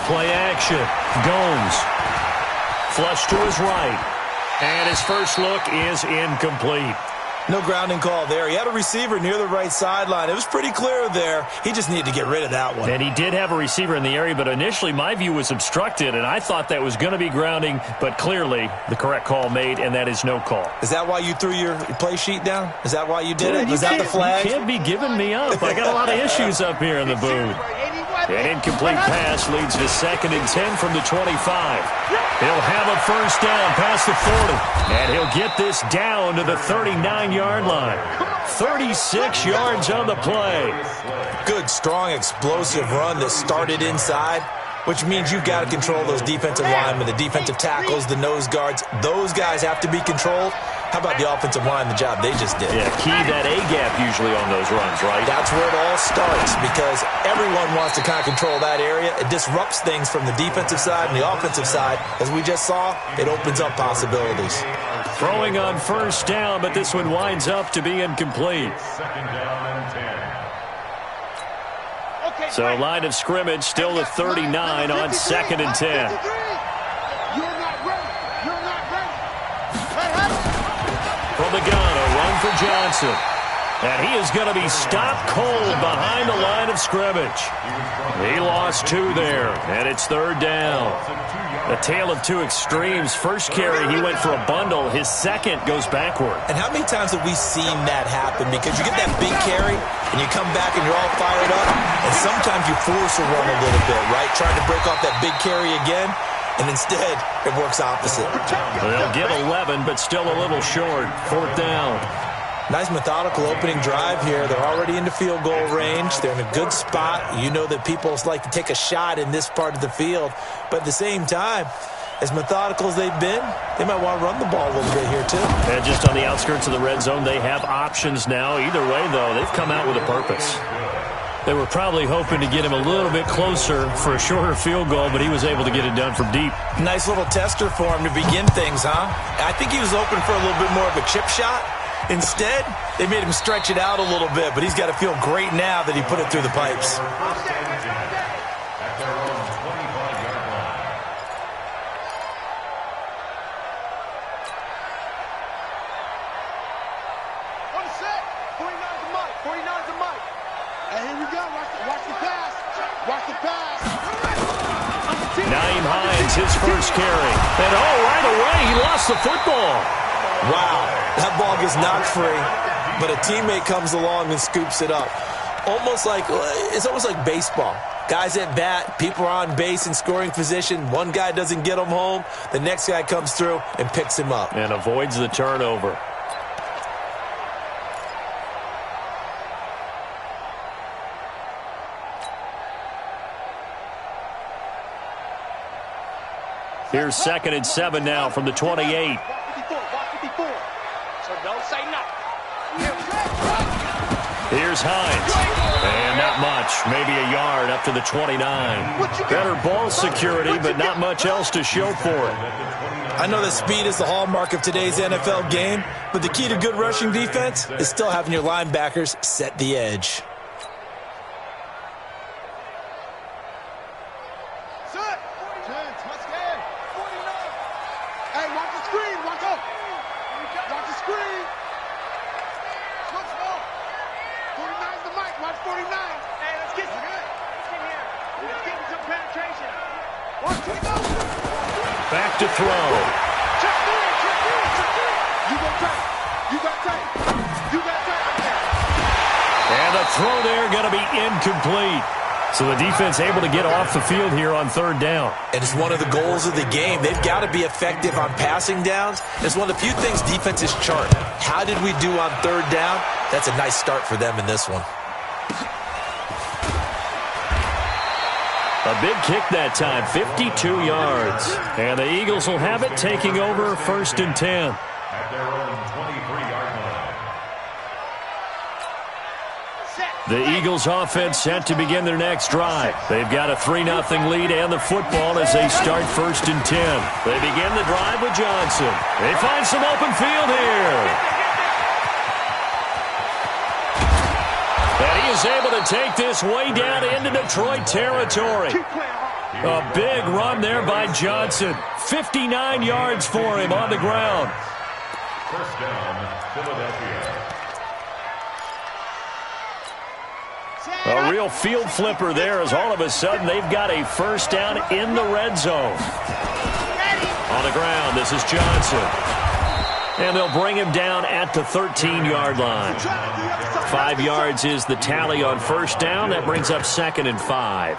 Play action. Gomes. Flush to his right. And his first look is incomplete. No grounding call there. He had a receiver near the right sideline. It was pretty clear there. He just needed to get rid of that one. And he did have a receiver in the area, but initially my view was obstructed, and I thought that was going to be grounding, but clearly the correct call made, and that is no call. Is that why you threw your play sheet down? Is that why you did it? Was that the flag? You can't be giving me up. I got a lot of issues up here in the booth. An incomplete pass leads to 2nd and 10 from the 25. He'll have a first down past the 40. And he'll get this down to the 39-yard line. 36 yards on the play. Good, strong, explosive run that started inside, which means you've got to control those defensive linemen, the defensive tackles, the nose guards. Those guys have to be controlled. How about the offensive line, the job they just did? Yeah, key that A-gap usually on those runs, right? That's where it all starts because everyone wants to kind of control that area. It disrupts things from the defensive side and the offensive side. As we just saw, it opens up possibilities. Throwing on first down, but this one winds up to be incomplete. So line of scrimmage still the 39 on 2nd and 10. From the gun, a run for Johnson. And he is going to be stopped cold behind the line of scrimmage. He lost 2 there, and it's 3rd down. A tale of 2 extremes. First carry, he went for a bundle. His second goes backward. And how many times have we seen that happen? Because you get that big carry, and you come back and you're all fired up, and sometimes you force a run a little bit, right? Trying to break off that big carry again. And instead, it works opposite. They'll get 11, but still a little short. 4th down. Nice methodical opening drive here. They're already into field goal range. They're in a good spot. You know that people like to take a shot in this part of the field. But at the same time, as methodical as they've been, they might want to run the ball a little bit here, too. And just on the outskirts of the red zone, they have options now. Either way, though, they've come out with a purpose. They were probably hoping to get him a little bit closer for a shorter field goal, but he was able to get it done from deep. Nice little tester for him to begin things, huh? I think he was hoping for a little bit more of a chip shot. Instead, they made him stretch it out a little bit, but he's got to feel great now that he put it through the pipes. His first carry. And right away, he lost the football. Wow, that ball gets knocked free, but a teammate comes along and scoops it up. It's almost like baseball. Guys at bat, people are on base in scoring position. One guy doesn't get him home. The next guy comes through and picks him up. And avoids the turnover. Here's 2nd and 7 now from the 28. So don't say no. Here's Hines. And not much. Maybe a yard up to the 29. Better ball security, but not much else to show for it. I know that speed is the hallmark of today's NFL game, but the key to good rushing defense is still having your linebackers set the edge. Back to throw. And the throw there going to be incomplete. So the defense able to get off the field here on 3rd down. And it's one of the goals of the game. They've got to be effective on passing downs. It's one of the few things defenses chart. How did we do on 3rd down? That's a nice start for them in this one. A big kick that time, 52 yards. And the Eagles will have it, taking over 1st and 10. The Eagles offense set to begin their next drive. They've got a 3-0 lead and the football as they start 1st and 10. They begin the drive with Johnson. They find some open field here. And he is able to take this way down into Detroit territory. A big run there by Johnson. 59 yards for him on the ground. First down, Philadelphia. A real field flipper there as all of a sudden they've got a first down in the red zone. On the ground, this is Johnson. And they'll bring him down at the 13-yard line. 5 yards is the tally on first down. That brings up 2nd and 5.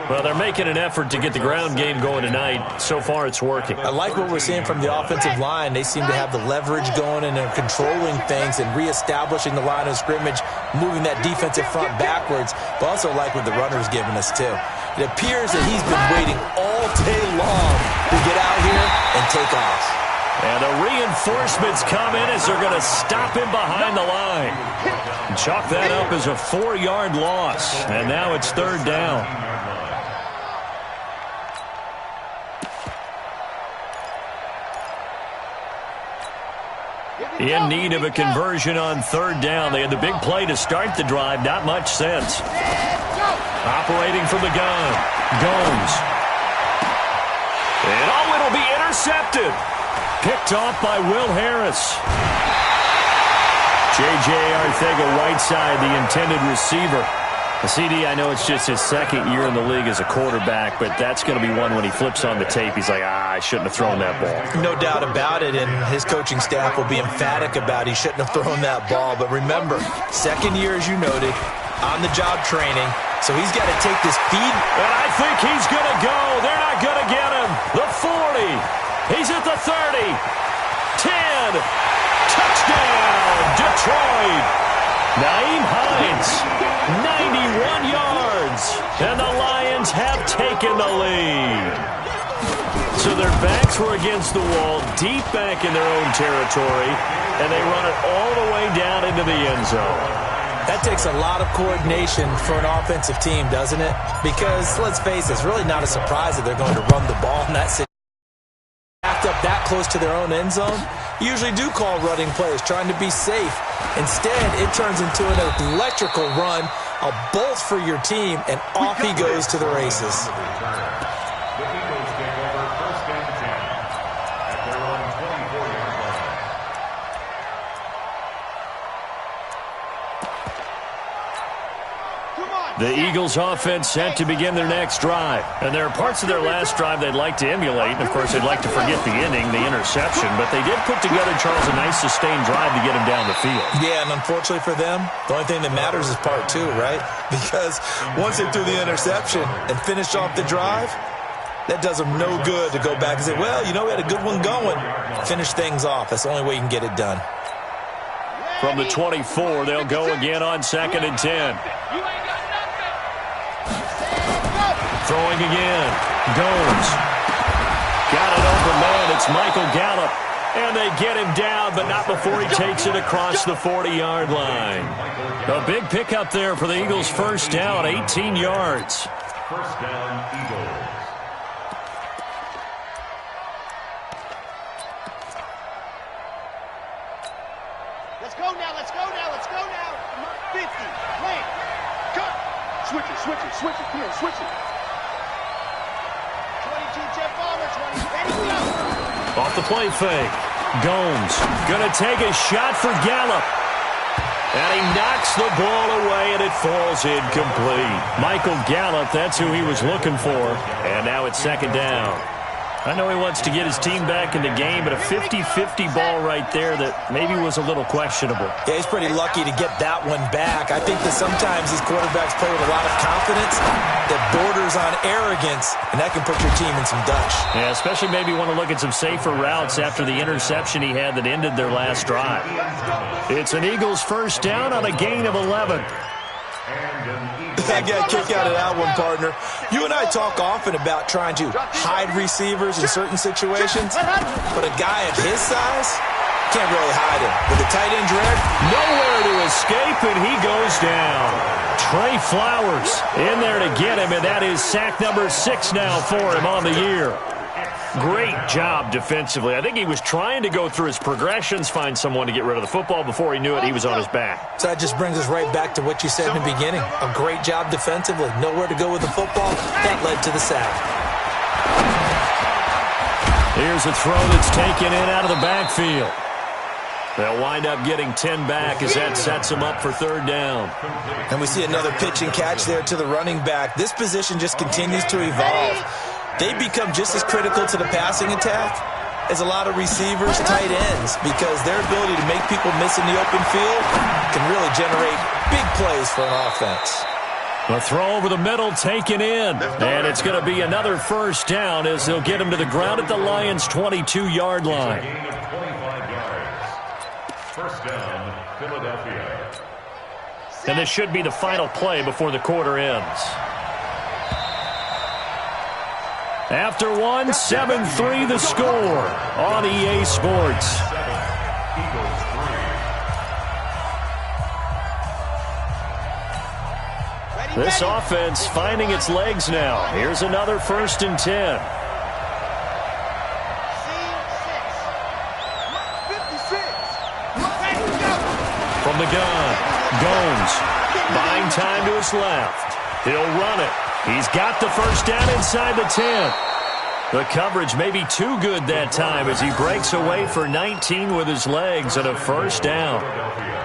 Well, they're making an effort to get the ground game going tonight. So far, it's working. I like what we're seeing from the offensive line. They seem to have the leverage going, and they're controlling things and reestablishing the line of scrimmage, moving that defensive front backwards, but also like what the runner's giving us, too. It appears that he's been waiting all day long to get out here and take off. And the reinforcements come in as they're going to stop him behind the line. Chalk that up as a 4-yard loss. And now it's 3rd down. In need of a conversion on 3rd down. They had the big play to start the drive. Not much sense. Operating from the gun. Gomes. And it'll be intercepted. Picked off by Will Harris. J.J. Arcega-Whiteside, the intended receiver. CD, I know it's just his 2nd year in the league as a quarterback, but that's going to be one when he flips on the tape. He's like, I shouldn't have thrown that ball. No doubt about it, and his coaching staff will be emphatic about he shouldn't have thrown that ball. But remember, 2nd year, as you noted, on-the-job training, so he's got to take this feed. And I think he's going to go. They're not going to get him. The 40. He's at the 30. 10. Touchdown, Detroit. Naeem Hines, 91 yards. And the Lions have taken the lead. So their backs were against the wall, deep back in their own territory, and they run it all the way down into the end zone. That takes a lot of coordination for an offensive team, doesn't it? Because, let's face it, it's really not a surprise that they're going to run the ball in that situation. Backed up that close to their own end zone, usually do call running plays, trying to be safe. Instead, it turns into an electrical run, a bolt for your team, and off he goes to the races. The Eagles offense set to begin their next drive. And there are parts of their last drive they'd like to emulate. And, of course, they'd like to forget the inning, the interception. But they did put together, Charles, a nice sustained drive to get him down the field. Yeah, and unfortunately for them, the only thing that matters is part 2, right? Because once they threw the interception and finished off the drive, that does them no good to go back and say, well, you know, we had a good one going. Finish things off. That's the only way you can get it done. From the 24, they'll go again on 2nd and 10. Throwing again. Gomes. Got it open man. It's Michael Gallup. And they get him down, but not before he takes it across the 40-yard line. A big pickup there for the Eagles' first down, 18 yards. First down, Eagles. Let's go now, let's go now, let's go now. 50, wait, cut. Switch it, come here, switch it. 22, Jeff Bomber, 20, ready, go. Off the play fake. Gomes going to take a shot for Gallup. And he knocks the ball away, and it falls incomplete. Michael Gallup, that's who he was looking for. And now it's 2nd down. I know he wants to get his team back in the game, but a 50-50 ball right there that maybe was a little questionable. Yeah, he's pretty lucky to get that one back. I think that sometimes these quarterbacks play with a lot of confidence that borders on arrogance, and that can put your team in some Dutch. Yeah, especially maybe want to look at some safer routes after the interception he had that ended their last drive. It's an Eagles first down on a gain of 11. I got a kick out of that one, partner. You and I talk often about trying to hide receivers in certain situations, but a guy of his size can't really hide him. With the tight end drag, nowhere to escape, and he goes down. Trey Flowers in there to get him, and that is sack number 6 now for him on the year. Great job defensively. I think he was trying to go through his progressions, find someone to get rid of the football. Before he knew it, he was on his back. So that just brings us right back to what you said in the beginning. A great job defensively. Nowhere to go with the football. That led to the sack. Here's a throw that's taken in out of the backfield. They'll wind up getting 10 back as that sets them up for third down. And we see another pitch and catch there to the running back. This position just continues to evolve. They become just as critical to the passing attack as a lot of receivers, tight ends, because their ability to make people miss in the open field can really generate big plays for an offense. A throw over the middle taken in, and it's going to be another first down as they'll get him to the ground at the Lions' 22-yard line. First down, Philadelphia. And this should be the final play before the quarter ends. After one, 7-3 the score on EA Sports. This offense finding its legs now. Here's another 1st and 10. From the gun, Gomes buying time to his left. He'll run it. He's got the first down inside the 10. The coverage may be too good that time as he breaks away for 19 with his legs and a first down.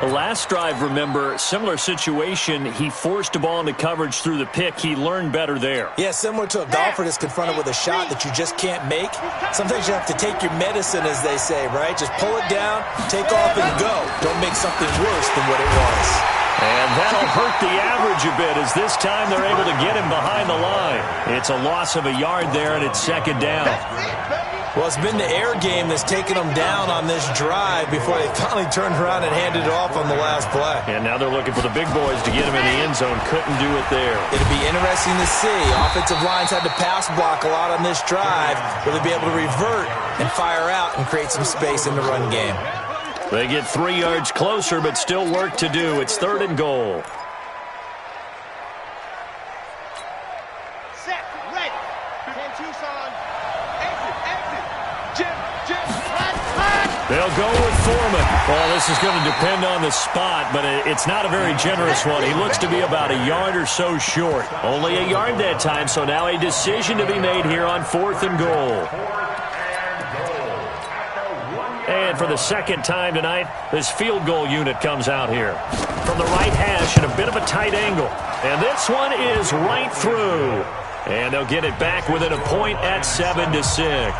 The last drive, remember, similar situation. He forced the ball into coverage through the pick. He learned better there. Yeah, similar to a golfer that's confronted with a shot that you just can't make. Sometimes you have to take your medicine, as they say, right? Just pull it down, take off, and go. Don't make something worse than what it was. And that'll hurt the average a bit as this time they're able to get him behind the line. It's a loss of a yard there, and it's second down. Well, it's been the air game that's taken them down on this drive before they finally turned around and handed it off on the last play. And now they're looking for the big boys to get him in the end zone. Couldn't do it there. It'll be interesting to see. Offensive lines had to pass block a lot on this drive. Will they be able to revert and fire out and create some space in the run game? They get 3 yards closer, but still work to do. It's 3rd and goal. Set, ready. 10 Tucson. Exit. Jim. They'll go with Foreman. Well, this is going to depend on the spot, but it's not a very generous one. He looks to be about a yard or so short. Only a yard that time, so now a decision to be made here on 4th and goal. And for the second time tonight, this field goal unit comes out here. From the right hash at a bit of a tight angle. And this one is right through. And they'll get it back within a point at 7-6.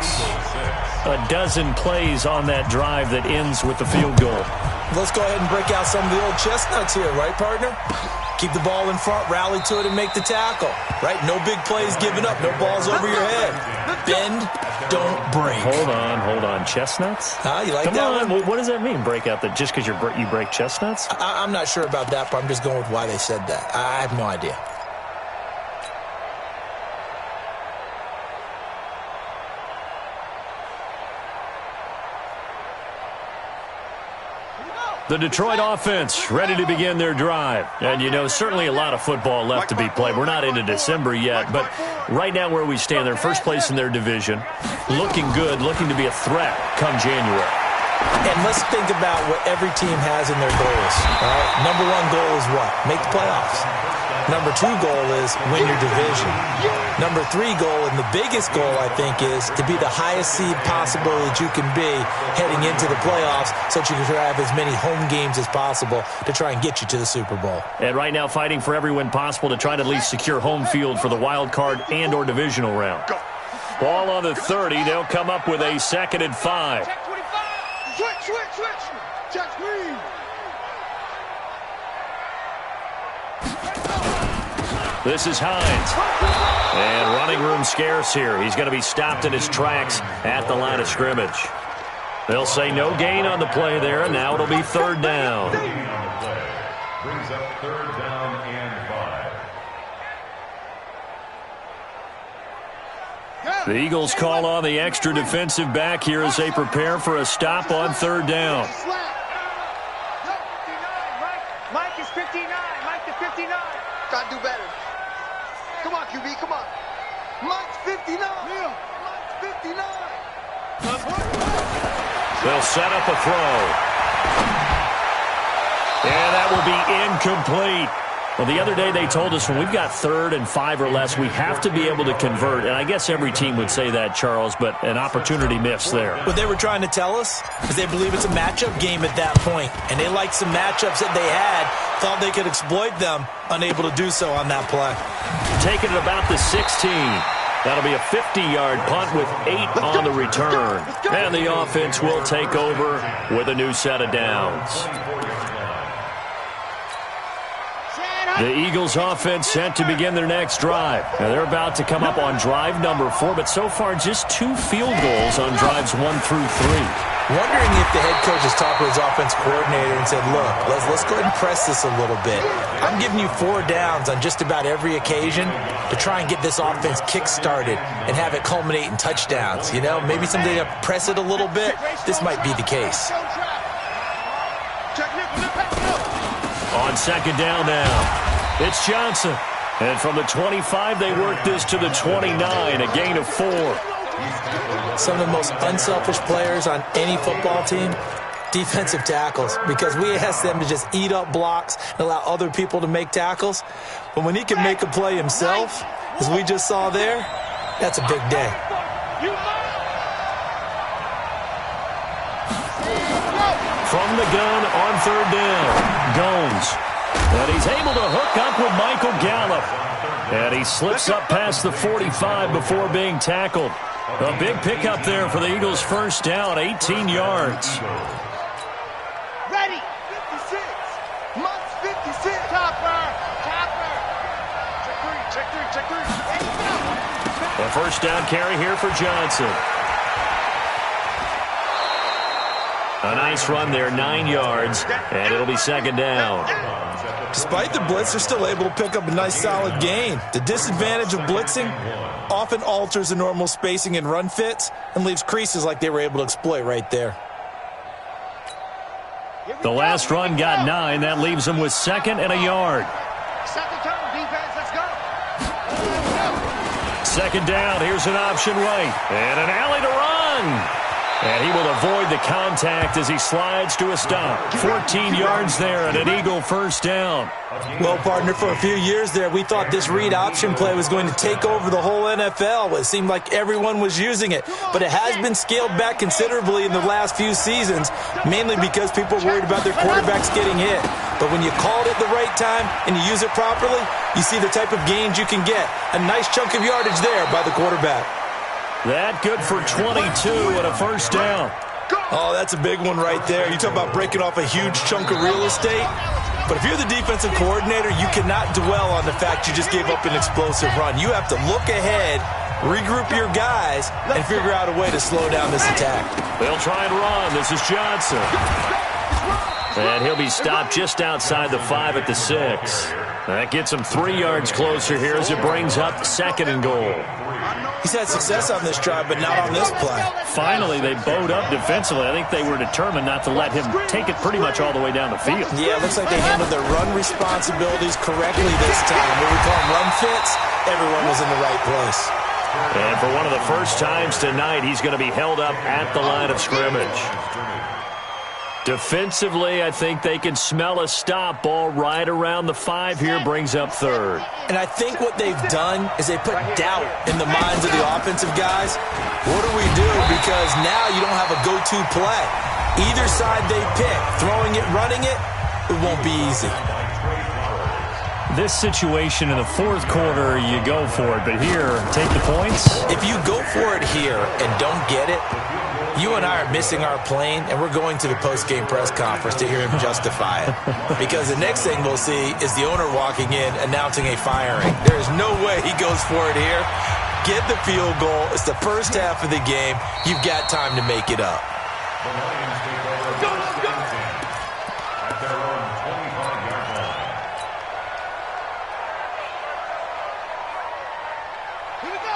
A dozen plays on that drive that ends with the field goal. Let's go ahead and break out some of the old chestnuts here, right, partner? Keep the ball in front, rally to it, and make the tackle, right? No big plays given up, no balls over your head. Bend, don't break. Hold on. Chestnuts? You like Come that on. one? What does that mean, break out? That just because you break chestnuts? I'm not sure about that, but I'm just going with why they said that. I have no idea. The Detroit offense ready to begin their drive. And, certainly a lot of football left to be played. We're not into December yet, but right now where we stand, they're first place in their division. Looking good, looking to be a threat come January. And let's think about what every team has in their goals. All right? Number 1 goal is what? Make the playoffs. Number 2 goal is win your division. Number 3 goal, and the biggest goal, I think, is to be the highest seed possible that you can be heading into the playoffs so that you can have as many home games as possible to try and get you to the Super Bowl. And right now fighting for every win possible to try to at least secure home field for the wild card and or divisional round. Ball on the 30. They'll come up with a 2nd and 5. Check 25. Switch. Check screen. This is Hines. And running room scarce here. He's going to be stopped in his tracks at the line of scrimmage. They'll say no gain on the play there, and now it'll be 3rd down. Brings up 3rd down and 5. The Eagles call on the extra defensive back here as they prepare for a stop on 3rd down. Mike is 59. Mike to 59. Gotta do better. Come on, QB, come on. Mike's 59. Yeah. Mike's 59. They'll set up a throw. And that will be incomplete. Well, the other day they told us when we've got 3rd and 5 or less, we have to be able to convert. And I guess every team would say that, Charles, but an opportunity missed there. What they were trying to tell us is they believe it's a matchup game at that point. And they liked some matchups that they had, thought they could exploit them, unable to do so on that play. Taking it about the 16. That'll be a 50-yard punt with 8 on the return. And the offense will take over with a new set of downs. The Eagles offense set to begin their next drive. Now they're about to come up on drive number 4, but so far just 2 field goals on drives 1 through 3. Wondering if the head coach has talked to his offense coordinator and said, look, let's go ahead and press this a little bit. I'm giving you 4 downs on just about every occasion to try and get this offense kick-started and have it culminate in touchdowns. You know, maybe someday to press it a little bit. This might be the case. On second down now, it's Johnson. And from the 25, they work this to the 29, a gain of 4. Some of the most unselfish players on any football team, defensive tackles, because we ask them to just eat up blocks and allow other people to make tackles. But when he can make a play himself, as we just saw there, that's a big day. From the gun on third down, Gomes. And he's able to hook up with Michael Gallup. And he slips up past the 45 before being tackled. A big pickup there for the Eagles' first down, 18 yards. Ready. 56. Must 56. Topper. Check three. A first down carry here for Johnson. A nice run there, 9 yards, and it'll be second down. Despite the blitz, they're still able to pick up a nice solid gain. The disadvantage of blitzing often alters the normal spacing and run fits and leaves creases like they were able to exploit right there. The last run got 9. That leaves them with 2nd and a yard. Second turn, defense, let's go. Second down, here's an option right. And an alley to run. And he will avoid the contact as he slides to a stop. 14 yards there and an Eagle first down. Well, partner, for a few years there, we thought this read option play was going to take over the whole NFL. It seemed like everyone was using it. But it has been scaled back considerably in the last few seasons, mainly because people are worried about their quarterbacks getting hit. But when you call it at the right time and you use it properly, you see the type of gains you can get. A nice chunk of yardage there by the quarterback. That good for 22 and a first down. Oh, that's a big one right there. You talk about breaking off a huge chunk of real estate. But if you're the defensive coordinator, you cannot dwell on the fact you just gave up an explosive run. You have to look ahead, regroup your guys, and figure out a way to slow down this attack. They'll try and run. This is Johnson. And he'll be stopped just outside the 5 at the 6. That gets him 3 yards closer here as it brings up 2nd and goal. He's had success on this drive, but not on this play. Finally, they bowed up defensively. I think they were determined not to let him take it pretty much all the way down the field. Yeah, it looks like they handled their run responsibilities correctly this time. What we call run fits, everyone was in the right place. And for one of the first times tonight, he's going to be held up at the line of scrimmage. Defensively, I think they can smell a stop. Ball right around the 5 here, brings up 3rd. And I think what they've done is they put doubt in the minds of the offensive guys. What do we do? Because now you don't have a go-to play. Either side they pick, throwing it, running it, it won't be easy. This situation in the 4th quarter, you go for it. But here, take the points. If you go for it here and don't get it, you and I are missing our plane, and we're going to the post-game press conference to hear him justify it. Because the next thing we'll see is the owner walking in, announcing a firing. There is no way he goes for it here. Get the field goal. It's the first half of the game. You've got time to make it up.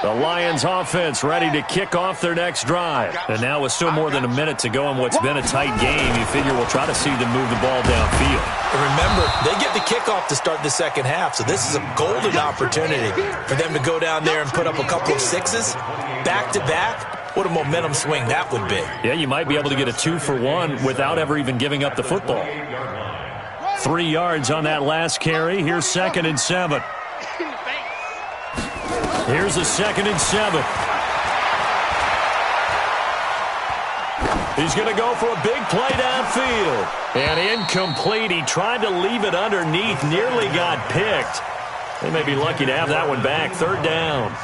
The Lions offense ready to kick off their next drive. And now with still more than a minute to go in what's been a tight game, you figure we'll try to see them move the ball downfield. And remember, they get the kickoff to start the second half, so this is a golden opportunity for them to go down there and put up a couple of 6s back-to-back What a momentum swing that would be. Yeah, you might be able to get a 2-for-1 without ever even giving up the football. 3 yards on that last carry. Here's 2nd and 7. Here's a 2nd and 7. He's going to go for a big play downfield. And incomplete. He tried to leave it underneath. Nearly got picked. They may be lucky to have that one back. 3rd down.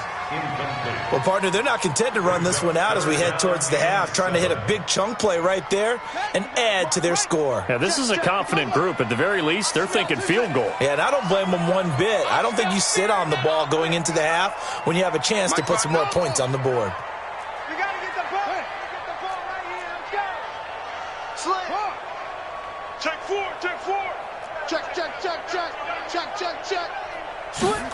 Well, partner, they're not content to run this one out as we head towards the half, trying to hit a big chunk play right there and add to their score. Yeah, this is a confident group. At the very least, they're thinking field goal. Yeah, and I don't blame them one bit. I don't think you sit on the ball going into the half when you have a chance to put some more points on the board. You got to get the ball. Get the ball right here. Let's go. Sling. Check 4. Check 4. Check, check, check, check. Check, check, check. Swing.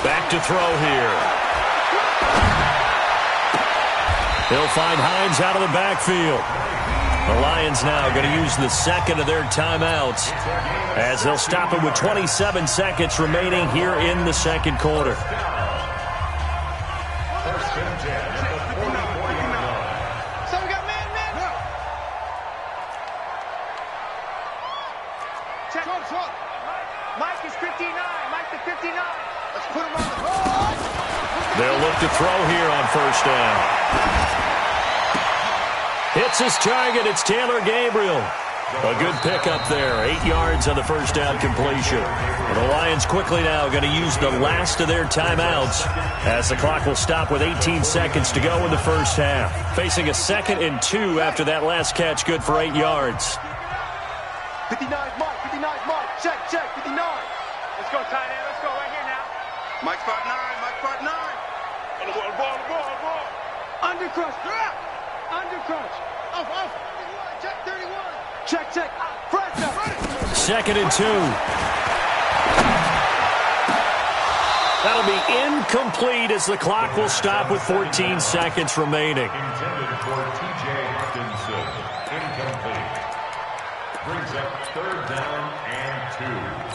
Back to throw here. He'll find Hines out of the backfield. The Lions now going to use the 2nd of their timeouts as they'll stop it with 27 seconds remaining here in the 2nd quarter. So we got man. Check. Mike is 59. Mike to 59. Let's put him on the ball. They'll look to throw here on 1st down. Hits his target. It's Taylor Gabriel. A good pickup there. 8 yards on the 1st down completion. And the Lions quickly now going to use the last of their timeouts as the clock will stop with 18 seconds to go in the 1st half. Facing a 2nd and 2 after that last catch, good for 8 yards. 59 Mike. 59 Mike. Check, 59. Let's go, tight end. Let's go right here now. Mike spot 9. On the ball. Undercrush. Undercrush. Off. Check 31. Check. Fresh up. 2nd and 2. That'll be incomplete as the clock will stop with 14 seconds remaining. Intended for T.J. Hawkinson. Incomplete. Brings up 3rd down and 2.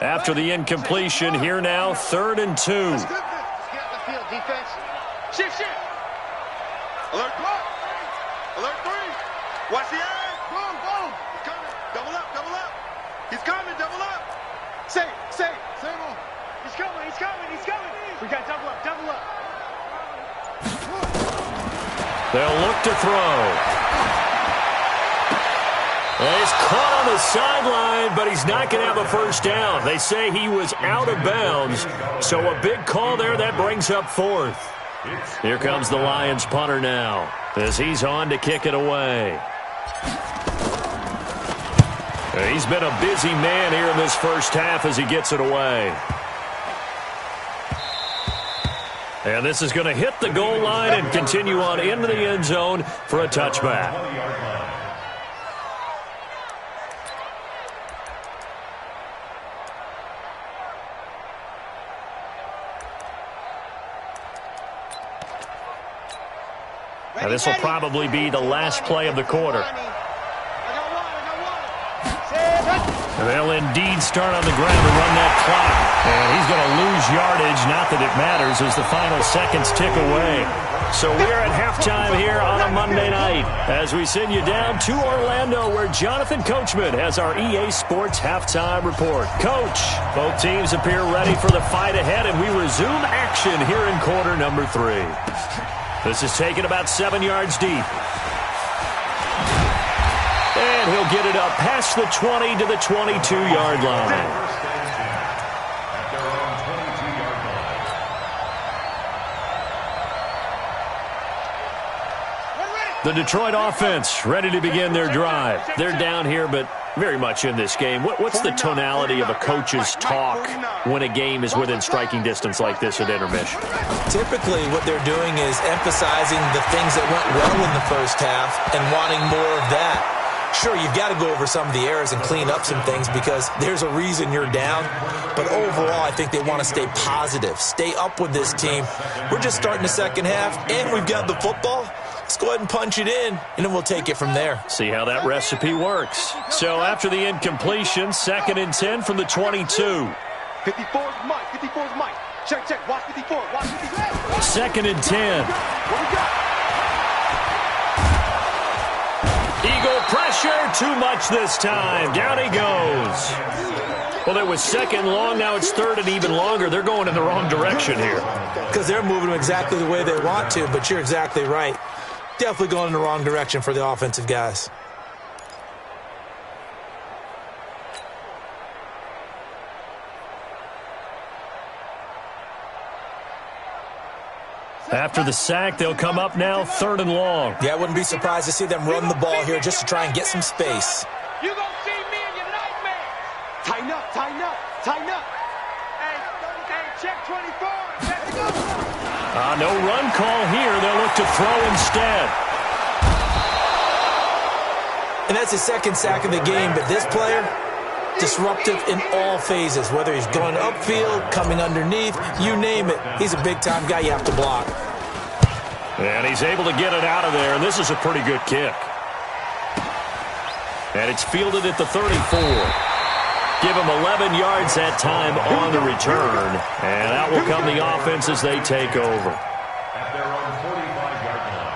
After the incompletion, here now, 3rd and 2. Let's get the field, defense. Shift. Alert 3. Watch the eye. Boom. He's coming. Double up. He's coming. Double up. Say. Same. He's coming. We got double up. They'll look to throw. And he's caught on the sideline, but he's not going to have a 1st down. They say he was out of bounds, so a big call there. That brings up 4th. Here comes the Lions punter now as he's on to kick it away. He's been a busy man here in this 1st half as he gets it away. And this is going to hit the goal line and continue on into the end zone for a touchback. Now this will probably be the last play of the quarter. And they'll indeed start on the ground to run that clock. And he's going to lose yardage, not that it matters, as the final seconds tick away. So we're at halftime here on a Monday night as we send you down to Orlando where Jonathan Coachman has our EA Sports halftime report. Coach, both teams appear ready for the fight ahead, and we resume action here in quarter number 3. This is taken about 7 yards deep. And he'll get it up past the 20 to the 22-yard line. The Detroit offense ready to begin their drive. They're down here, but very much in this game. What's the tonality of a coach's talk when a game is within striking distance like this at intermission? Typically, what they're doing is emphasizing the things that went well in the 1st half and wanting more of that. Sure, you've got to go over some of the errors and clean up some things because there's a reason you're down. But overall, I think they want to stay positive, stay up with this team. We're just starting the 2nd half, and we've got the football. Let's go ahead and punch it in, and then we'll take it from there. See how that recipe works. So after the incompletion, 2nd and 10 from the 22. 54's Mike. 54's Mike. Check, check. Watch 54. Watch 54. 2nd and 10. What we got? Eagle pressure. Too much this time. Down he goes. Well, it was 2nd long. Now it's 3rd and even longer. They're going in the wrong direction here. Because they're moving them exactly the way they want to, but you're exactly right. Definitely going in the wrong direction for the offensive guys. After the sack, they'll come up now 3rd and long. Yeah, I wouldn't be surprised to see them run the ball here just to try and get some space. You gonna see me in your nightmares. Tighten up, tighten up, tighten up. Hey, check 24. Let's go. No run call here. They'll look to throw instead. And that's his 2nd sack of the game, but this player, disruptive in all phases, whether he's going upfield, coming underneath, you name it. He's a big-time guy you have to block. And he's able to get it out of there, and this is a pretty good kick. And it's fielded at the 34. Give him 11 yards that time on the return. And out will come the offense as they take over. At their own 45-yard line.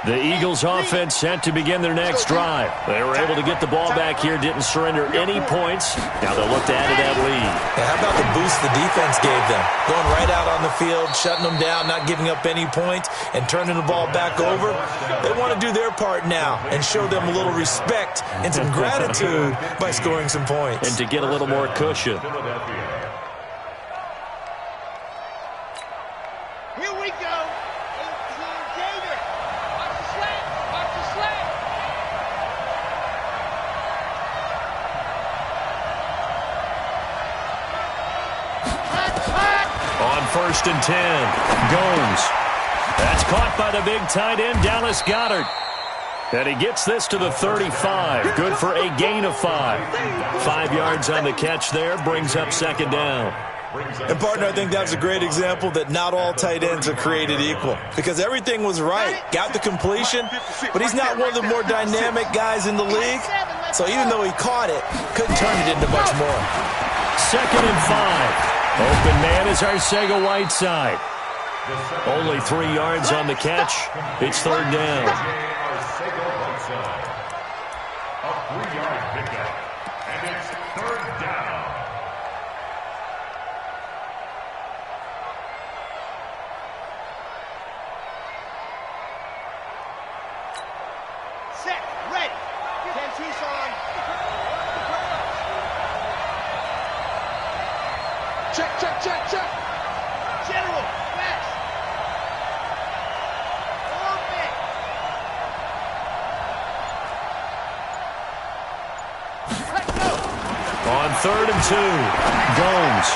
The Eagles offense set to begin their next drive. They were able to get the ball back here, didn't surrender any points. Now they'll look to add to that lead. Yeah, how about the boost the defense gave them? Going right out on the field, shutting them down, not giving up any points, and turning the ball back over. They want to do their part now and show them a little respect and some gratitude by scoring some points. And to get a little more cushion. Here we go. 18 Gator. Watch the slant. Watch the slant. On 1st and 10. Gomes. That's caught by the big tight end, Dallas Goedert. And he gets this to the 35. Good for a gain of 5. 5 yards on the catch there. Brings up 2nd down. And, partner, I think that was a great example that not all tight ends are created equal. Because everything was right. Got the completion, but he's not one of the more dynamic guys in the league. So even though he caught it, couldn't turn it into much more. 2nd and 5. Open man is Arcega-Whiteside. Only 3 yards on the catch. It's 3rd down. A 3-yard pickup. And it's 3rd down. Set. Ready. 10 Tucson. Check, check, check, check. General. West. Orbit. Let's go. On 3rd and 2. Gomes.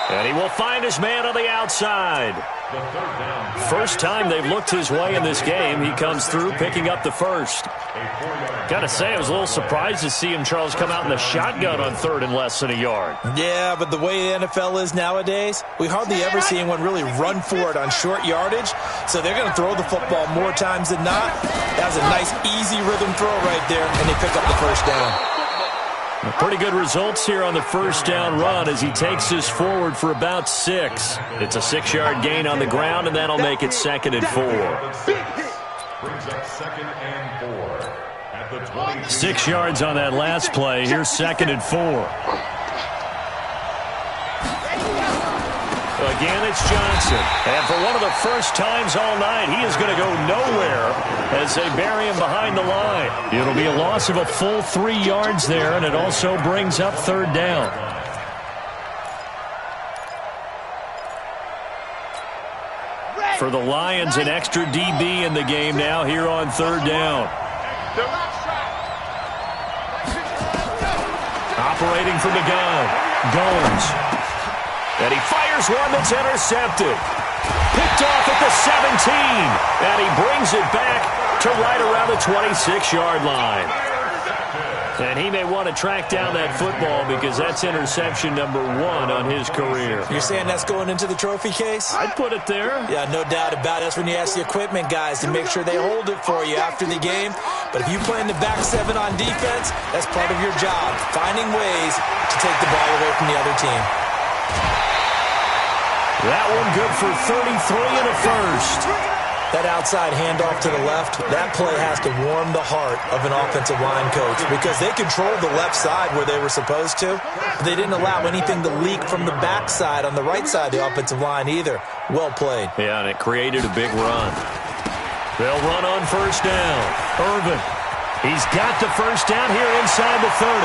And he will find his man on the outside. The 3rd down. First time they've looked his way in this game. He comes through picking up the first. A 4-yard. Got to say, I was a little surprised to see him, Charles, come out in the shotgun on 3rd and less than a yard. Yeah, but the way the NFL is nowadays, we hardly ever see anyone really run for it on short yardage. So they're going to throw the football more times than not. That was a nice, easy rhythm throw right there, and they pick up the first down. Pretty good results here on the first down run as he takes this forward for about 6. It's a 6-yard gain on the ground, and that'll make it 2nd and 4. Brings up 2nd and 4. At the 20. 6 yards on that last play. Here's 2nd and 4. Again, it's Johnson. And for one of the first times all night, he is going to go nowhere as they bury him behind the line. It'll be a loss of a full 3 yards there, and it also brings up 3rd down. For the Lions, an extra DB in the game now here on 3rd down. Operating from the gun. Gomes. And he fires one that's intercepted. Picked off at the 17. And he brings it back to right around the 26-yard line. And he may want to track down that football because that's interception number 1 on his career. You're saying that's going into the trophy case? I'd put it there. Yeah, no doubt about it. That's when you ask the equipment guys to make sure they hold it for you after the game. But if you play in the back 7 on defense, that's part of your job, finding ways to take the ball away from the other team. That one good for 33 and a first. That outside handoff to the left, that play has to warm the heart of an offensive line coach because they controlled the left side where they were supposed to, but they didn't allow anything to leak from the backside on the right side of the offensive line either. Well played. Yeah, and it created a big run. They'll run on first down. Irvin. He's got the first down here inside the 30.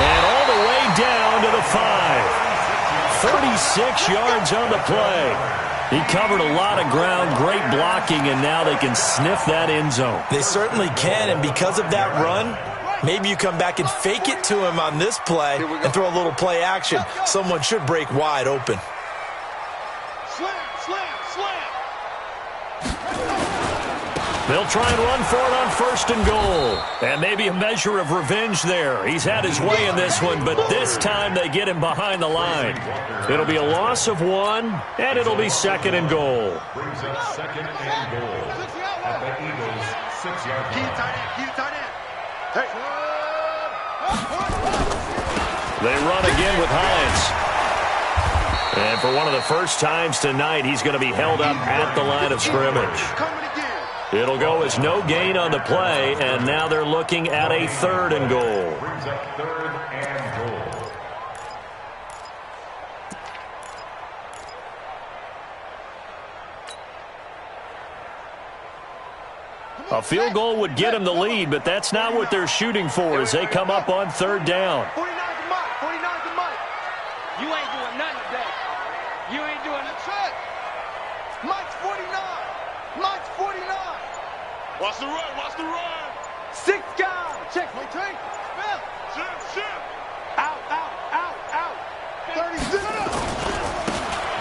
And all the way down to the 5. 36 yards on the play. He covered a lot of ground, great blocking, and now they can sniff that end zone. They certainly can, and because of that run, maybe you come back and fake it to him on this play and throw a little play action. Someone should break wide open. Slam, slam, slam. They'll try and run for it on first and goal. And maybe a measure of revenge there. He's had his way in this one, but this time they get him behind the line. It'll be a loss of 1, and it'll be second and goal. Brings up second and goal at the Eagles' 6-yard line. Keep tight end, keep tight end. Hey. They run again with Hines. And for one of the first times tonight, he's going to be held up at the line of scrimmage. Coming again. It'll go as no gain on the play, and now they're looking at a third and goal. Brings up third and goal. A field goal would get him the lead, but that's not what they're shooting for as they come up on third down. 49's the mic, 49's the mic. You ain't doing nothing today. You ain't doing nothing. Mike's 49. Mike's 49. Watch the run, watch the run. 6 guys. Check, maintain. Spell. Shift. Out. 36.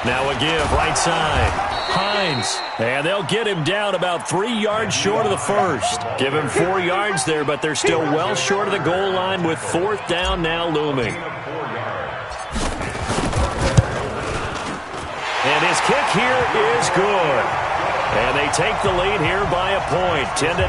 Now a give, right side. Hines. And they'll get him down about 3 yards short of the first. Give him 4 yards there, but they're still well short of the goal line with fourth down now looming. And his kick here is good. And they take the lead here by a point, 10-9.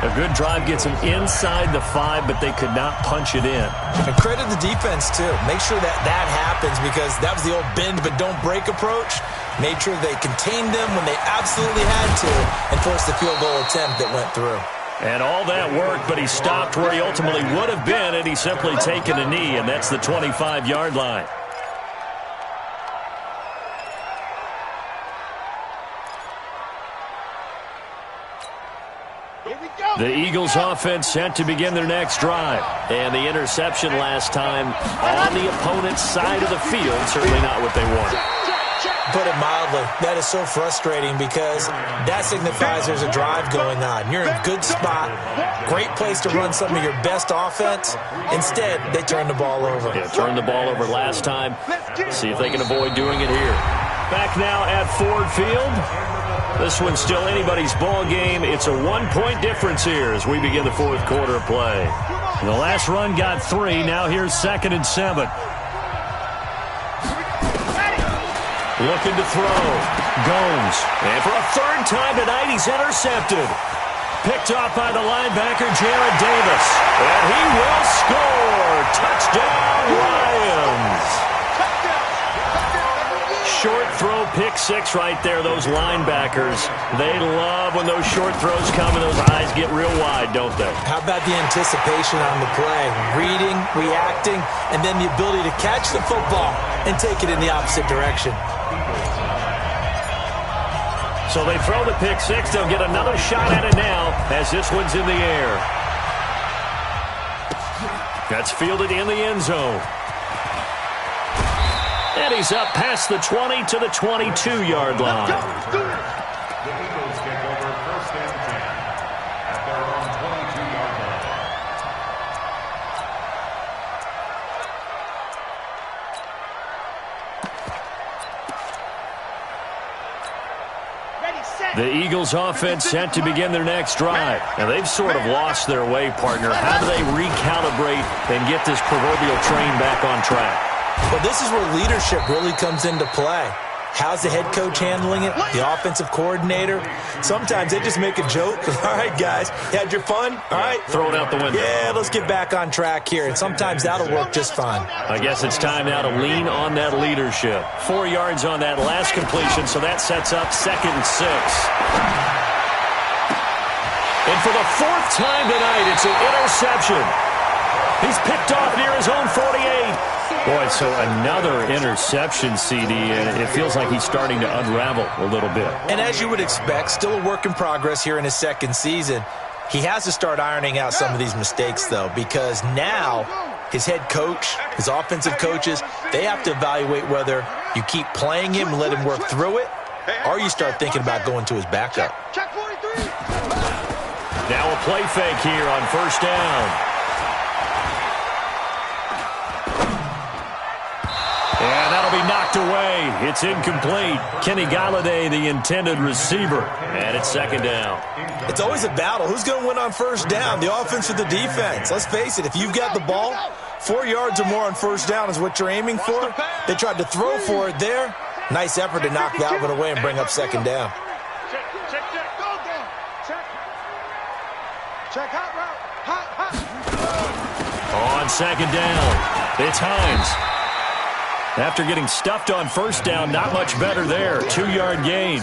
A good drive gets them inside the 5, but they could not punch it in. And credit the defense, too. Make sure that happens because that was the old bend but don't break approach. Made sure they contained them when they absolutely had to and forced the field goal attempt that went through. And all that worked, but he stopped where he ultimately would have been, and he's simply taken a knee, and that's the 25-yard line. The Eagles offense set to begin their next drive. And the interception last time on the opponent's side of the field, certainly not what they wanted. Put it mildly, that is so frustrating because that signifies there's a drive going on. You're in a good spot, great place to run some of your best offense. Instead, they turn the ball over. Yeah, turned the ball over last time. See if they can avoid doing it here. Back now at Ford Field. This one's still anybody's ball game. It's a 1-point difference here as we begin the fourth quarter of play. The last run got 3. Now here's 2nd and 7. Looking to throw. Gomes. And for a third time tonight, he's intercepted. Picked off by the linebacker, Jared Davis. And he will score. Touchdown, Lions. Short throw, pick 6 right there. Those linebackers, they love when those short throws come and those eyes get real wide, don't they? How about the anticipation on the play? Reading, reacting, and then the ability to catch the football and take it in the opposite direction. So they throw the pick 6. They'll get another shot at it now as this one's in the air. That's fielded in the end zone. And he's up past the 20 to the 22-yard line. The Eagles take over first and 10 at their own 22-yard The Eagles offense set to begin their next drive. Now, they've sort of lost their way, partner. How do they recalibrate and get this proverbial train back on track? Well, this is where leadership really comes into play. How's the head coach handling it? The offensive coordinator? Sometimes they just make a joke. All right, guys, you had your fun? All right. Throw it out the window. Yeah, let's get back on track here. And sometimes that'll work just fine. I guess it's time now to lean on that leadership. 4 yards on that last completion, so that sets up 2nd and 6. And for the 4th time tonight, it's an interception. He's picked off near his own 48. Boy, so another interception, CD, and it feels like he's starting to unravel a little bit. And as you would expect, still a work in progress here in his 2nd season. He has to start ironing out some of these mistakes, though, because now his head coach, his offensive coaches, they have to evaluate whether you keep playing him and let him work through it, or you start thinking about going to his backup. Now a play fake here on 1st down. And that'll be knocked away. It's incomplete. Kenny Galladay, the intended receiver. And it's 2nd down. It's always a battle. Who's going to win on 1st down, the offense or the defense? Let's face it, if you've got the ball, 4 yards or more on 1st down is what you're aiming for. They tried to throw for it there. Nice effort to knock that one away and bring up 2nd down. On 2nd down, it's Hines. After getting stuffed on 1st down, not much better there. 2-yard gain.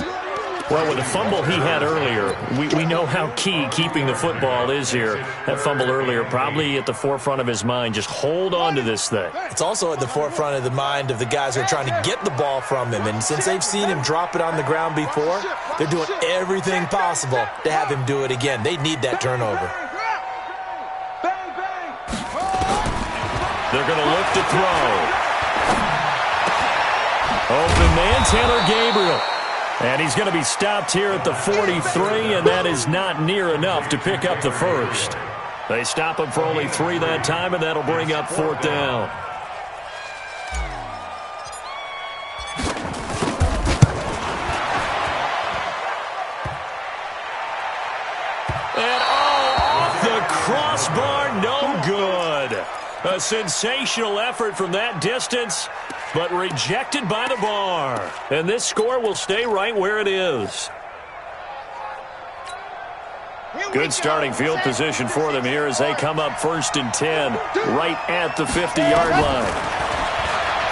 Well, with the fumble he had earlier, we know how key keeping the football is here. That fumble earlier probably at the forefront of his mind. Just hold on to this thing. It's also at the forefront of the mind of the guys who are trying to get the ball from him. And since they've seen him drop it on the ground before, they're doing everything possible to have him do it again. They need that turnover. They're going to look to throw. Open man, Taylor Gabriel. And he's going to be stopped here at the 43, and that is not near enough to pick up the 1st. They stop him for only 3 that time, and that'll bring up 4th down. And off the crossbar, no good. A sensational effort from that distance, but rejected by the bar. And this score will stay right where it is. Good starting field position for them here as they come up 1st and 10, right at the 50-yard line.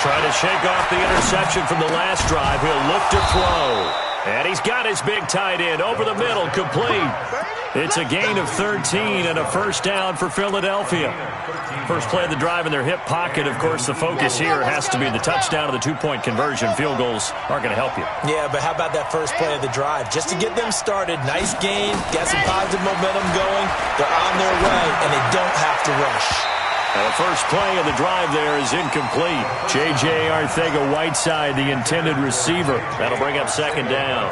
Trying to shake off the interception from the last drive. He'll look to throw. And he's got his big tight end over the middle, complete. It's a gain of 13 and a 1st down for Philadelphia. First play of the drive in their hip pocket. Of course, the focus here has to be the touchdown of the 2-point conversion. Field goals aren't going to help you. Yeah, but how about that first play of the drive? Just to get them started, nice gain, got some positive momentum going. They're on their way, and they don't have to rush. And the first play of the drive there is incomplete. J.J. Arcega-Whiteside, the intended receiver. That'll bring up 2nd down.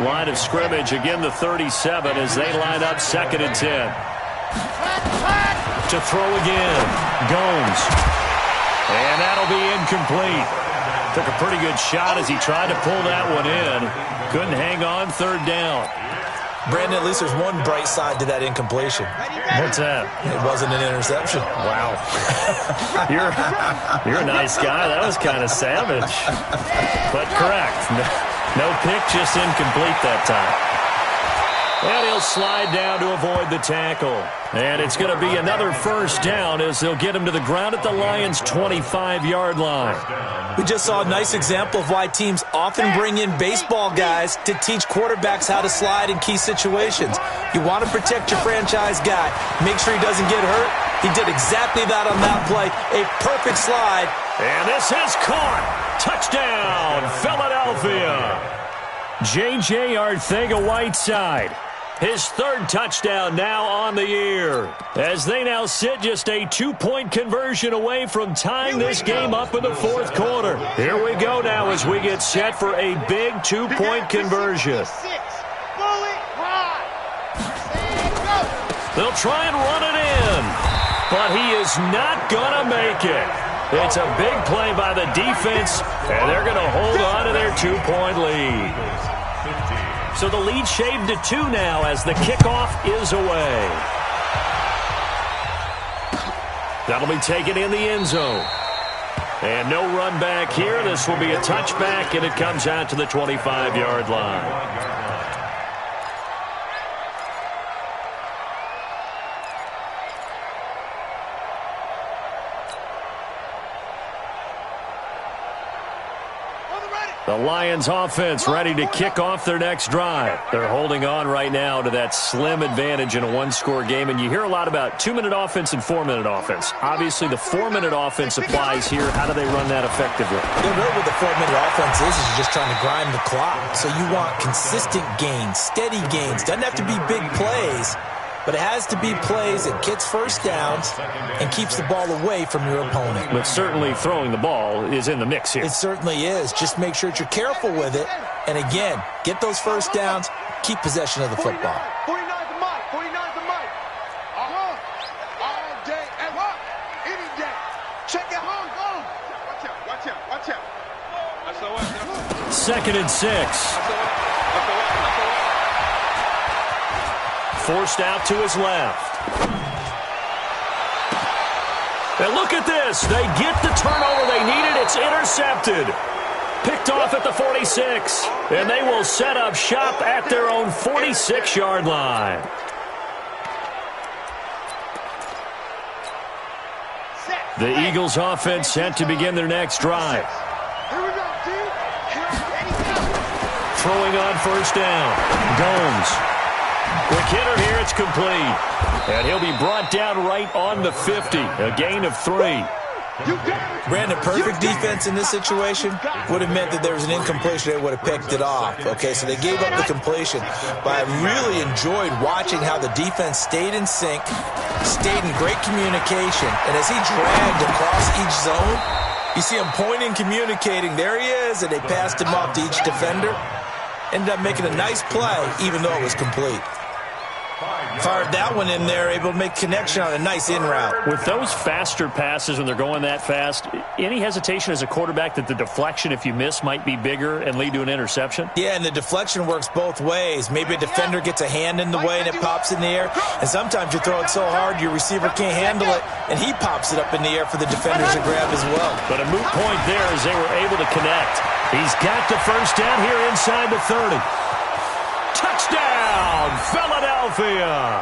Line of scrimmage, again the 37 as they line up 2nd and 10. To throw again, Gomes. And that'll be incomplete. Took a pretty good shot as he tried to pull that one in. Couldn't hang on, 3rd down. Brandon, at least there's one bright side to that incompletion. What's that? It wasn't an interception. Wow. You're a nice guy. That was kind of savage. But correct. No pick, just incomplete that time. And he'll slide down to avoid the tackle. And it's going to be another 1st down as they'll get him to the ground at the Lions' 25-yard line. We just saw a nice example of why teams often bring in baseball guys to teach quarterbacks how to slide in key situations. You want to protect your franchise guy. Make sure he doesn't get hurt. He did exactly that on that play. A perfect slide. And this is caught. Touchdown, Philadelphia. J.J. Arcega-Whiteside. His 3rd touchdown now on the year, as they now sit just a 2-point conversion away from tying this game up in the 4th quarter. Here we go now as we get set for a big 2-point conversion. They'll try and run it in, but he is not going to make it. It's a big play by the defense, and they're going to hold on to their 2-point lead. So the lead shaved to 2 now as the kickoff is away. That'll be taken in the end zone. And no run back here. This will be a touchback, and it comes out to the 25-yard line. The Lions offense ready to kick off their next drive. They're holding on right now to that slim advantage in a one-score game, and you hear a lot about 2-minute offense and 4-minute offense. Obviously, the 4-minute offense applies here. How do they run that effectively? Yeah, really what the 4-minute offense is you're just trying to grind the clock. So you want consistent gains, steady gains. Doesn't have to be big plays, but it has to be plays that gets first downs and keeps the ball away from your opponent. But certainly throwing the ball is in the mix here. It certainly is. Just make sure that you're careful with it. And again, get those first downs, keep possession of the football. 49 the mic, 49 the mic. All day, any day. Check it home, go. Watch out, watch out, watch out. That's the way. 2nd and 6. Forced out to his left. And look at this. They get the turnover they needed. It's intercepted. Picked off at the 46. And they will set up shop at their own 46-yard line. The Eagles offense set to begin their next drive. Throwing on first down. Gomes. Quick hitter here, it's complete. And he'll be brought down right on the 50. A gain of 3. Brandon, perfect defense in this situation would have meant that there was an incompletion. They would have picked it off. Okay, so they gave up the completion. But I really enjoyed watching how the defense stayed in sync, stayed in great communication. And as he dragged across each zone, you see him pointing, communicating. There he is, and they passed him off to each defender. Ended up making a nice play, even though it was complete. Fired that one in there, able to make connection on a nice in route. With those faster passes when they're going that fast, any hesitation as a quarterback that the deflection, if you miss, might be bigger and lead to an interception? Yeah, and the deflection works both ways. Maybe a defender gets a hand in the way and it pops in the air. And sometimes you throw it so hard your receiver can't handle it, and he pops it up in the air for the defenders to grab as well. But a moot point there as they were able to connect. He's got the first down here inside the 30. Touchdown, Philadelphia!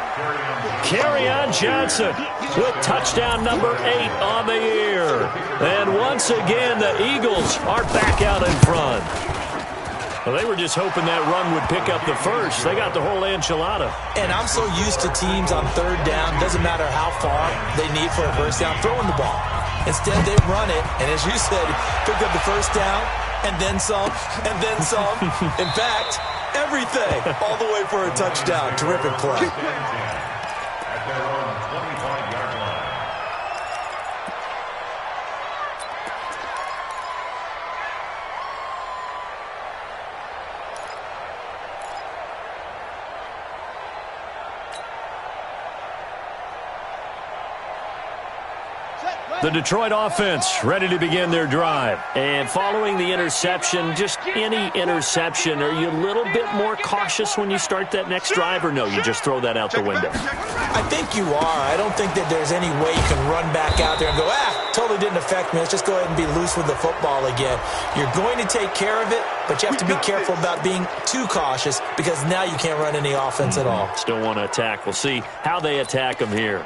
Kerryon Johnson with touchdown number 8 on the year. And once again, the Eagles are back out in front. Well, they were just hoping that run would pick up the first. They got the whole enchilada. And I'm so used to teams on third down, doesn't matter how far they need for a first down, throwing the ball. Instead, they run it, and as you said, picked up the first down, and then some, and then some. In fact, everything, all the way for a touchdown. Terrific play. At their own 25-yard line. The Detroit offense ready to begin their drive. And following the interception, just any interception, are you a little bit more cautious when you start that next drive, or no, you just throw that out the window? I think you are. I don't think that there's any way you can run back out there and go, totally didn't affect me. Let's just go ahead and be loose with the football again. You're going to take care of it, but you have to be careful about being too cautious because now you can't run any offense at all. Still want to attack. We'll see how they attack them here.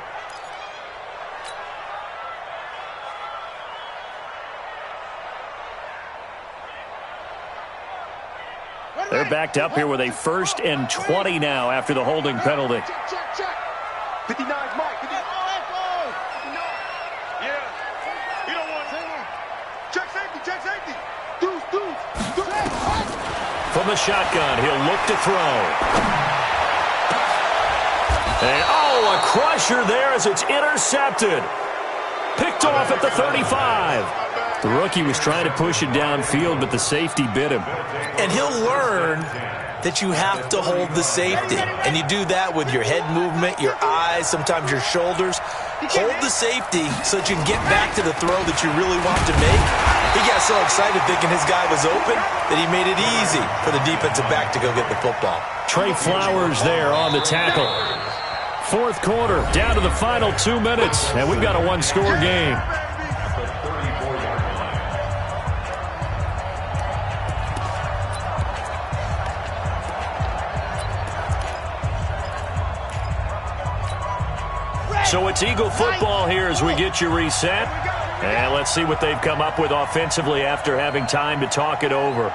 They're backed up here with a 1st and 20 now after the holding penalty. Check. 59 Mike. 59. Yeah. You don't want it. Check safety. Deuce. From the shotgun, he'll look to throw. And, a crusher there as it's intercepted. Picked off at the 35. The rookie was trying to push it downfield, but the safety bit him. And he'll learn that you have to hold the safety. And you do that with your head movement, your eyes. thighs, sometimes your shoulders. Hold the safety so that you can get back to the throw that you really want to make. He got so excited thinking his guy was open that he made it easy for the defensive back to go get the football. Trey Flowers there on the tackle. Fourth quarter, down to the final 2 minutes, and we've got a one-score game. So it's Eagle football here as we get you reset. And let's see what they've come up with offensively after having time to talk it over.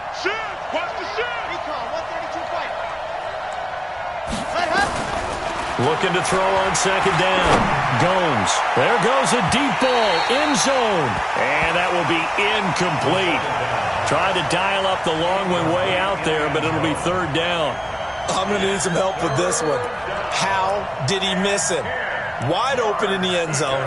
Looking to throw on second down. Gomes. There goes a deep ball. End zone. And that will be incomplete. Tried to dial up the long one way out there, but it'll be third down. I'm going to need some help with this one. How did he miss him? Wide open in the end zone.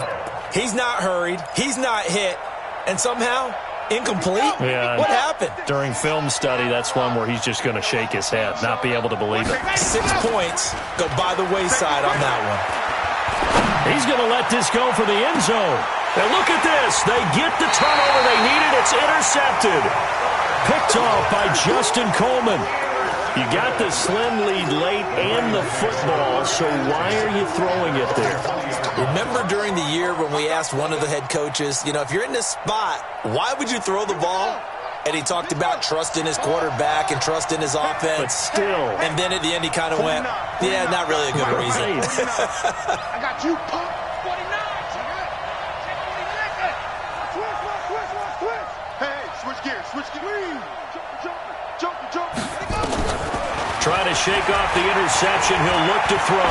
He's not hurried. He's not hit. And somehow, incomplete? Yeah, what happened? During film study, that's one where he's just going to shake his head, not be able to believe it. 6 points go by the wayside on that one. He's going to let this go for the end zone. And look at this. They get the turnover they needed. It's intercepted. Picked off by Justin Coleman. You got the slim lead late and the football, so why are you throwing it there? Remember during the year when we asked one of the head coaches, if you're in this spot, why would you throw the ball? And he talked about trust in his quarterback and trust in his offense. But still. And then at the end he kind of went, yeah, not really a good reason. I got you, punk. 49. Hey, switch gears, switch gears. Jump. Trying to shake off the interception. He'll look to throw.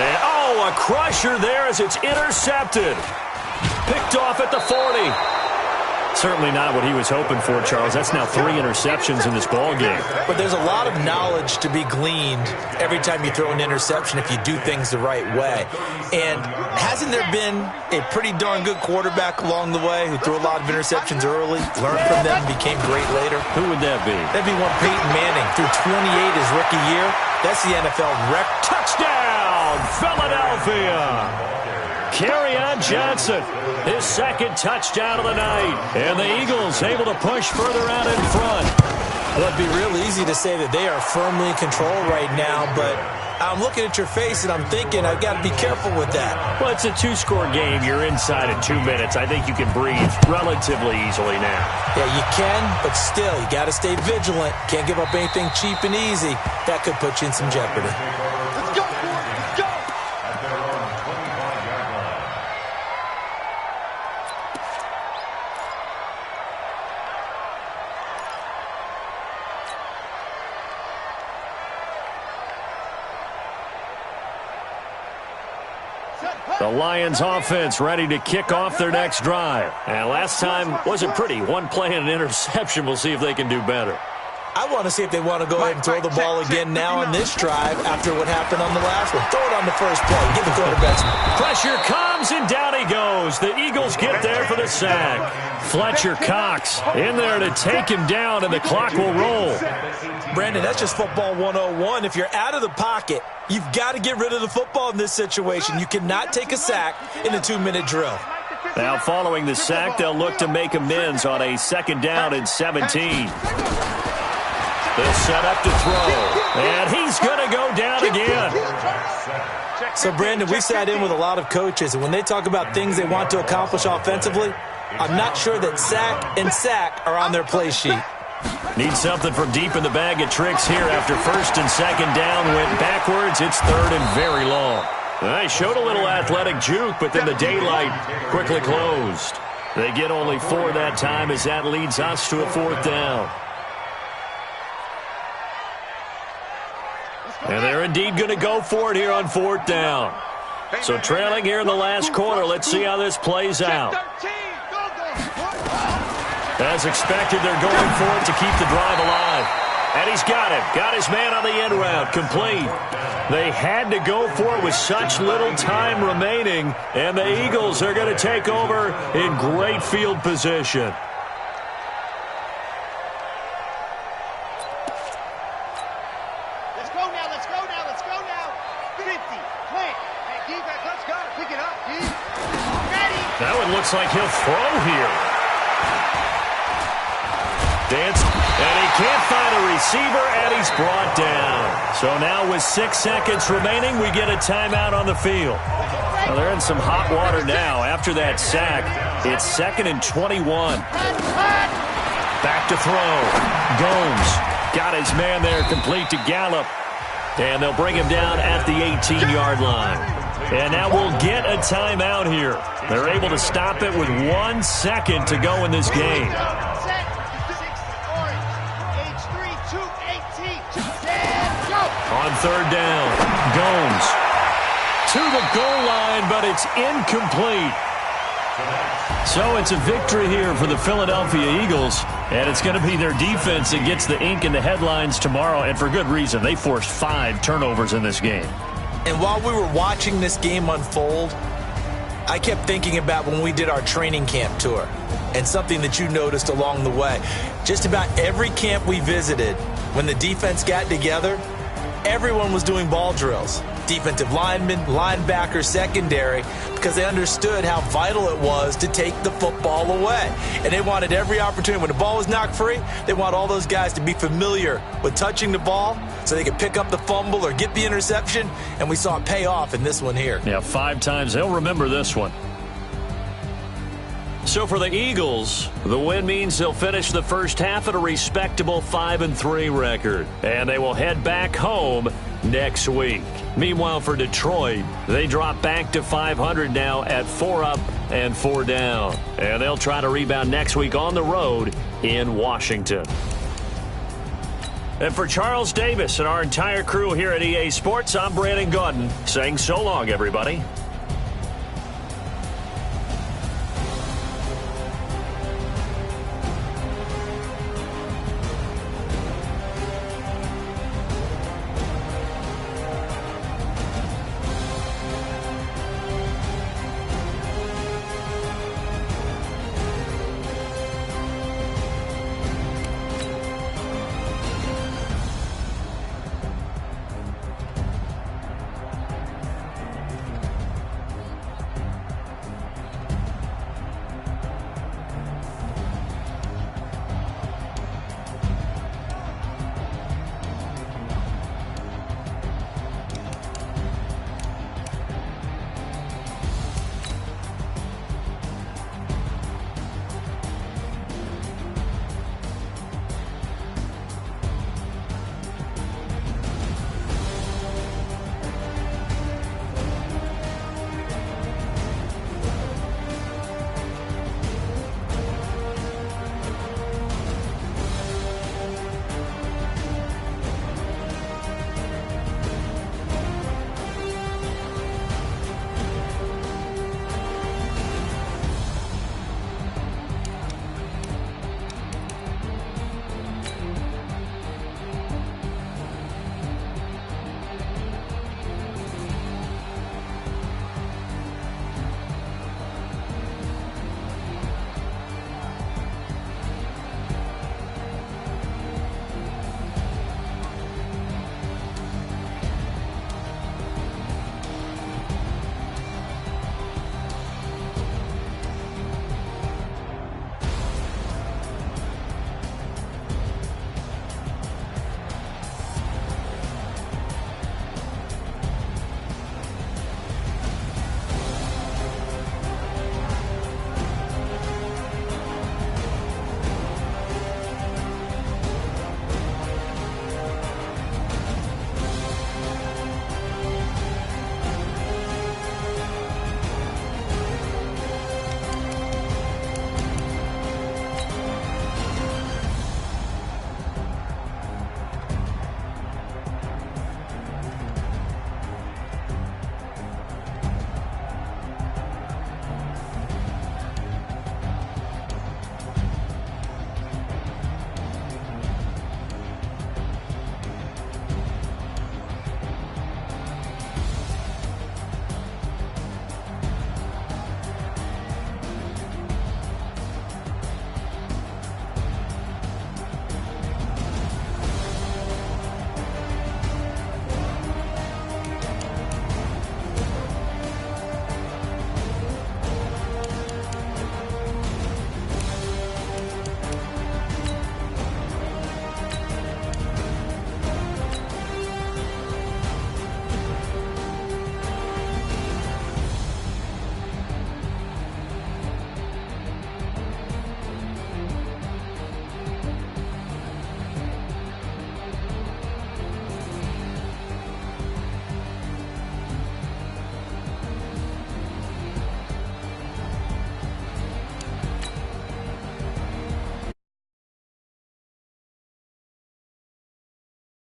And, a crusher there as it's intercepted. Picked off at the 40. Certainly not what he was hoping for, Charles. That's now 3 interceptions in this ball game. But there's a lot of knowledge to be gleaned every time you throw an interception if you do things the right way. And hasn't there been a pretty darn good quarterback along the way who threw a lot of interceptions early, learned from them, and became great later? Who would that be? That'd be one Peyton Manning. Threw 28 his rookie year. That's the NFL record. Touchdown, Philadelphia! Kerryon Johnson, his second touchdown of the night. And the Eagles able to push further out in front. Well, it'd be real easy to say that they are firmly in control right now, but I'm looking at your face and I'm thinking I've got to be careful with that. Well, it's a 2-score game. You're inside in 2 minutes. I think you can breathe relatively easily now. Yeah, you can, but still, you got to stay vigilant. Can't give up anything cheap and easy. That could put you in some jeopardy. Let's go, boy. Let's go. At their own 25-yard line. The Lions offense ready to kick off their next drive. And last time wasn't pretty. One play and an interception. We'll see if they can do better. I want to see if they want to go ahead and throw the ball again now on this drive after what happened on the last one. Throw it on the first play. Give the quarterback some. Pressure comes, and down he goes. The Eagles get there for the sack. Fletcher Cox in there to take him down, and the clock will roll. Brandon, that's just football 101. If you're out of the pocket, you've got to get rid of the football in this situation. You cannot take a sack in a 2-minute drill. Now, following the sack, they'll look to make amends on a second down and 17. They'll set up to throw, and he's going to go down again. So, Brandon, we sat in with a lot of coaches, and when they talk about things they want to accomplish offensively, I'm not sure that sack and sack are on their play sheet. Need something from deep in the bag of tricks here after first and second down went backwards. It's third and very long. They showed a little athletic juke, but then the daylight quickly closed. They get only 4 that time as that leads us to a 4th down. And they're indeed going to go for it here on 4th down. So trailing here in the last quarter, let's see how this plays out. As expected, they're going for it to keep the drive alive. And he's got it. Got his man on the end route. Complete. They had to go for it with such little time remaining. And the Eagles are going to take over in great field position. That one looks like he'll throw here. Dance, and he can't find a receiver, and he's brought down. So now with 6 seconds remaining, we get a timeout on the field. Well, they're in some hot water now. After that sack, it's 2nd and 21. Back to throw. Gomes got his man there complete to Gallup. And they'll bring him down at the 18-yard line. And now we'll get a timeout here. They're able to stop it with 1 second to go in this game. On 3rd down, Gomes to the goal line, but it's incomplete. So it's a victory here for the Philadelphia Eagles, and it's going to be their defense that gets the ink in the headlines tomorrow, and for good reason. They forced 5 turnovers in this game. And while we were watching this game unfold, I kept thinking about when we did our training camp tour and something that you noticed along the way. Just about every camp we visited, when the defense got together, everyone was doing ball drills. Defensive linemen, linebackers, secondary, because they understood how vital it was to take the football away. And they wanted every opportunity. When the ball was knocked free, they want all those guys to be familiar with touching the ball so they could pick up the fumble or get the interception. And we saw it pay off in this one here. Yeah, 5 times. They'll remember this one. So for the Eagles, the win means they'll finish the first half at a respectable 5-3 record. And they will head back home next week. Meanwhile, for Detroit, they drop back to 500 now at 4 up and 4 down. And they'll try to rebound next week on the road in Washington. And for Charles Davis and our entire crew here at EA Sports, I'm Brandon Gaudin saying so long, everybody.